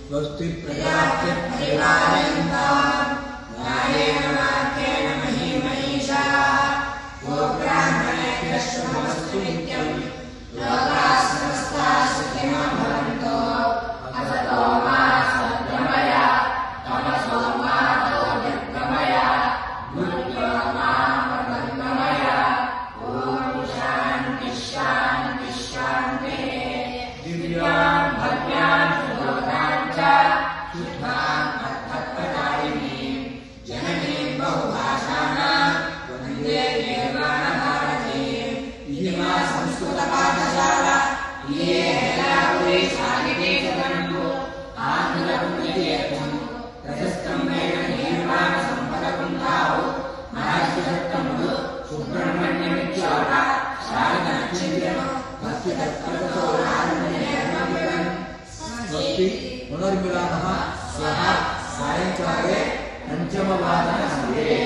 स्वस्ति प्रजाभ्यः परिपालयन्ताम् न्यायेन मार्गेण महीमहीषाः गोब्राह्मणेभ्यः शुभमस्तु नित्यम् लोकाः समस्ताः सुखिनो भवन्तु असतो मा सद्गमय तमसो मा ज्योतिर्गमय मृत्योर्मामृतङ्गमय ॐ शान्तिः शान्तिः शान्तिः दिव्यान् भव्यान् सुबोधान् च शुद्धान् अर्थप्रदायिनीं जननीं बहुभाषाणां वन्दे निर्वाणभारतीं इमा संस्कृतपाठशाला ये हेलापुरी साहित्ये जगन्नु आन्ध्रपुण्यतीर्थं प्रशस्तं मेन निर्वाणसम्पदकुण्ठावु महर्षिसत्तमुडु सुब्रह्मण्यमित्योट शारदनक्षत्रं भक्तितत्परतोरान्मनेर्मविदन् स्वस्ति पुनर्मिलामः श्वः सायंकाले 5:00 समये।